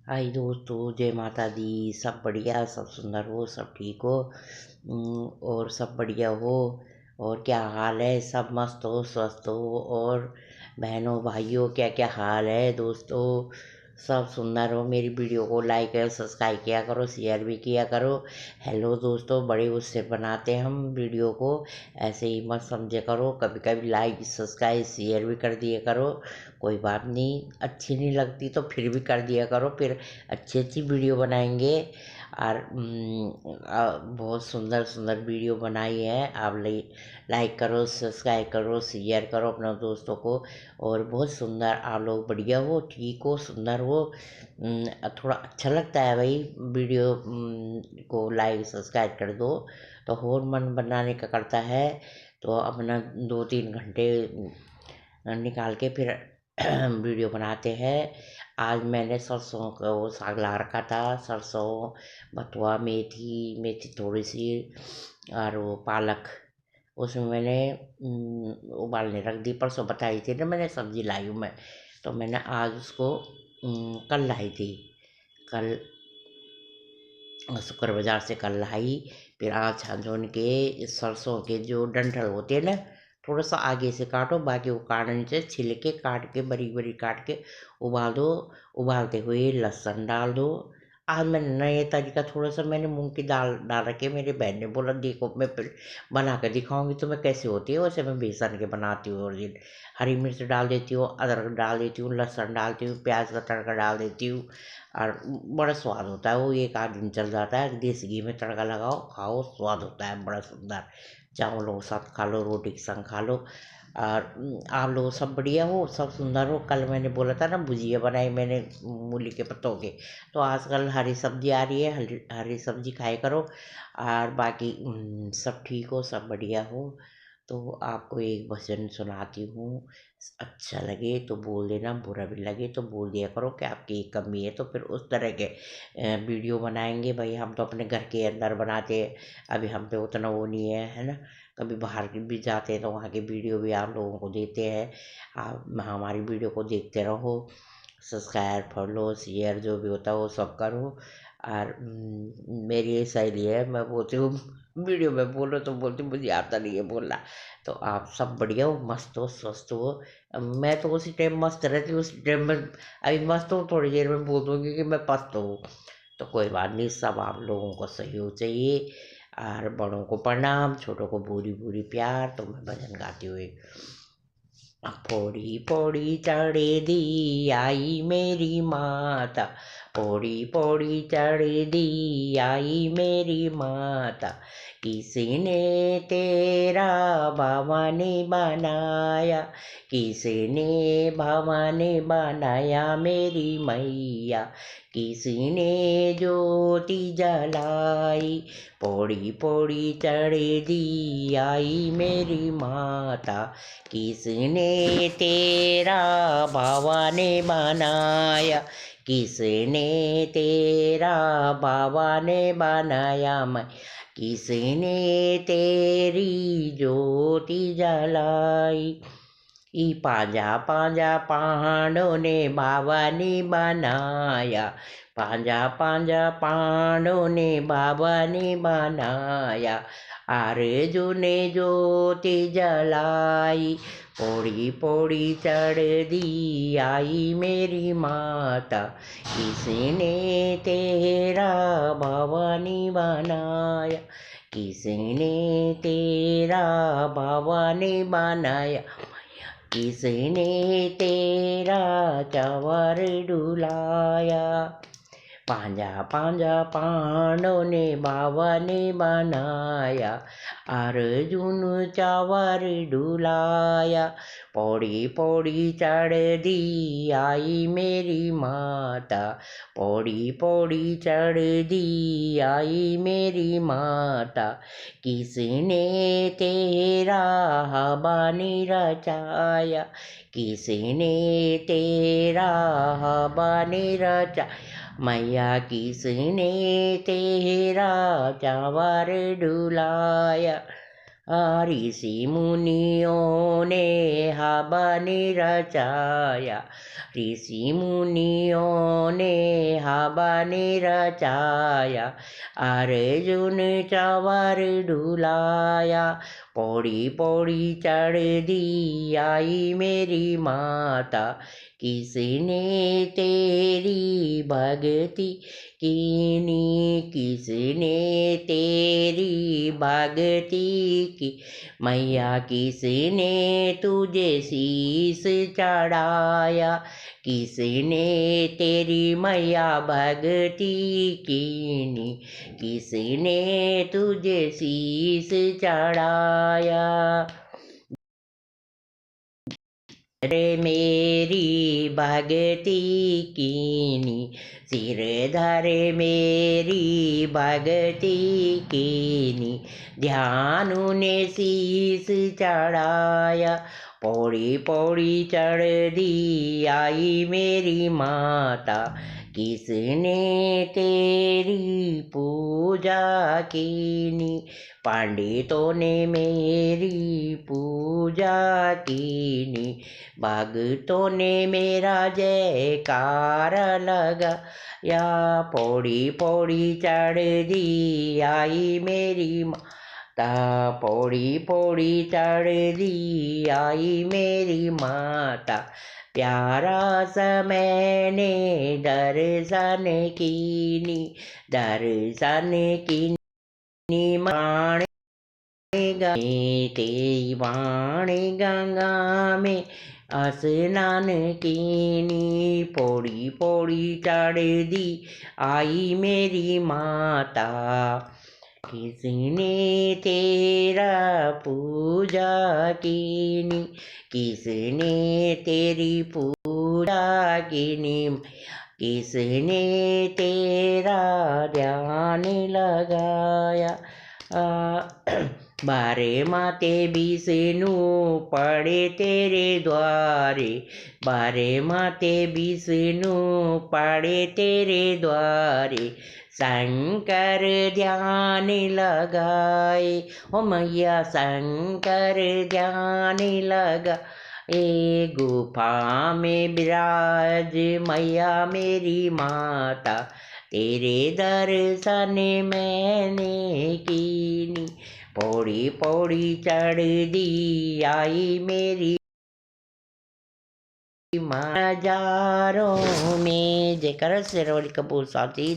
हाय दोस्तों, जय माता दी। सब बढ़िया, सब सुंदर हो, सब ठीक हो। और सब बढ़िया हो। और क्या हाल है? सब मस्त हो, स्वस्थ हो। और बहनों भाइयों, क्या क्या हाल है दोस्तों? सब सुंदर हो। मेरी वीडियो को लाइक और सब्सक्राइब किया करो, शेयर भी किया करो। हेलो दोस्तों, बड़े उससे बनाते हम वीडियो को, ऐसे ही मत समझे करो। कभी कभी लाइक सब्सक्राइब शेयर भी कर दिया करो। कोई बात नहीं, अच्छी नहीं लगती तो फिर भी कर दिया करो। फिर अच्छी अच्छी वीडियो बनाएंगे। और बहुत सुंदर सुंदर वीडियो बनाई है। आप लाइक करो, सब्सक्राइब करो, शेयर करो अपने दोस्तों को। और बहुत सुंदर, आप लोग बढ़िया हो, ठीक हो, सुंदर हो। थोड़ा अच्छा लगता है भाई वीडियो को लाइक सब्सक्राइब कर दो तो और मन बनाने का करता है। तो अपना 2-3 घंटे निकाल के फिर वीडियो बनाते हैं। आज मैंने सरसों का वो साग ला रखा था। सरसों, बथुआ, मेथी मेथी थोड़ी सी, और वो पालक। उसमें मैंने उबालने रख दी। परसों बताई थी ना मैंने, सब्जी लाई हूँ मैं। तो मैंने आज उसको कल लाई थी। कल शुक्र बाजार से कल लाई। फिर आज छान के सरसों के जो डंठल होते हैं ना, थोड़ा सा आगे से काटो, बाकी वो काटने से छिलके काट के बारीक बारीक काट के उबाल दो। उबालते हुए लहसुन डाल दो। आज मैंने नए तरीका, थोड़ा सा मैंने मूंग की दाल डाल रखी है। मेरी बहन ने बोला देखो, मैं फिर बना कर दिखाऊंगी तुम्हें कैसे होती है। वैसे मैं बेसन के बनाती हूँ। और दिन हरी मिर्च डाल देती हूँ, अदरक डाल देती हूँ, लहसुन डालती हूँ, प्याज का तड़का डाल देती हूँ। और बड़ा स्वाद होता है वो। एक आध दिन चल जाता है। देसी घी में तड़का लगाओ, खाओ, स्वाद होता है बड़ा सुंदर। चावलों के साथ खा लो, रोटी के संग खा लो। और आप लोग सब बढ़िया हो, सब सुंदर हो। कल मैंने बोला था ना, भुजिया बनाई मैंने मूली के पत्तों के। तो आजकल हरी सब्जी आ रही है, हरी हरी सब्जी खाया करो। और बाकी सब ठीक हो, सब बढ़िया हो। तो आपको एक भजन सुनाती हूँ। अच्छा लगे तो बोल देना, बुरा भी लगे तो बोल दिया करो कि आपकी एक कमी है। तो फिर उस तरह के वीडियो बनाएंगे भाई। हम तो अपने घर के अंदर बनाते हैं। अभी हम पे उतना वो नहीं है ना। कभी बाहर भी जाते हैं तो वहाँ की वीडियो भी आप लोगों को देते हैं। आप हमारी वीडियो को देखते रहो। सब्सक्राइब, फॉलो, शेयर जो भी होता है वो सब करो। और मेरी ये शैली है, मैं बोलती हूँ वीडियो में बोलो तो बोलती हूँ, मुझे आता नहीं है बोलना। तो आप सब बढ़िया हो, मस्त हो, स्वस्थ हो। मैं तो उसी टाइम मस्त रहती हूँ, उसी टाइम में अभी मस्त हूँ, थोड़ी देर में बोल दूँगी कि मैं पस्त हूँ। तो कोई बात नहीं, सब आप लोगों को सहयोग चाहिए। और बड़ों को प्रणाम, छोटों को पूरी पूरी प्यार। तो मैं भजन गाती हुई। पौड़ी पौड़ी चढ़े दी आई मेरी माता। पौड़ी पौड़ी चढ़े दी आई मेरी माता। किसने तेरा भवन बनाया? किसने भवन बनाया मेरी मैया? किसने ज्योति जलाई? पौड़ी पौड़ी चढ़े दी आई मेरी माता। किसने तेरा भवन बनाया? किसने तेरा भवन बनाया मैं? किसने तेरी ज्योति जलाई? ई पांजा पांजा पहाड़ों ने भवानी बनाया। पांजा पांजा पहाड़ों ने भवानी बनाया। अर्जुन ने ज्योति जलाई। पौड़ी पौड़ी चढ़ दी आई मेरी माता। किसने तेरा भवानी बनाया? किसने तेरा भवानी बनाया? किसने तेरा चवर डुलाया? पांजा पांजा पांडव ने भवन बनाया। अर्जुन चवर डुलाया। पौड़ी पौड़ी चढ़ दी आई मेरी माता। पौड़ी पौड़ी चढ़ दी आई मेरी माता। किसने तेरा हवानी रचाया? किसने तेरा हवानी रचा? मैया किसने तेरा चावर डुलाया? ऋषि मुनियों ने हवन रचाया। ऋषि मुनियों ने ढाबा ने रचाया, अर्जुन चावर ढुलाया। पौड़ी पौड़ी चढ़ दी आई मेरी माता, किसने तेरी भक्ति कीनी, किसने तेरी भक्ति की। मैया किसने तुझे शीस चढ़ाया, किसने तेरी मैया भक्ति कीनी, किसने तुझे शीस चढ़ाया। रे मेरी भक्ति कीनी, सिर धरे मेरी भक्ति कीनी, ध्यानु ने शीस चढ़ाया। पौड़ी पौड़ी चढ़ दी आई मेरी माता, किसने तेरी पूजा कीनी, पंडितों ने मेरी पूजा कीनी, भक्तों ने मेरा जयकार लगा या। पौड़ी पौड़ी चढ़ दी आई मेरी माता, पौड़ी पौड़ी चढ़ दी आई मेरी माता। प्यारा समय ने दर्शन कीनी, दर्शन कीनी माण ते वाणी गंगा में स्नान कीनी। पौड़ी पौड़ी चढ़ दी आई मेरी माता, किसने तेरा पूजा कीनी, किसने तेरी पूजा कीनी, किसने तेरा ध्यान लगाया। बारे माते विष्णु पड़े तेरे द्वारे, बारे माते विष्णु पड़े तेरे द्वारे, शंकर ध्यान लगाए। ओ मैया शंकर ध्यान लगा, ए गुफा में विराज मैया मेरी माता, तेरे दर्शन मैंने कीनी। पौड़ी पौड़ी चढ़ दी आई मेरी नजारों में। जयकर शेरवाली कपूर साथी।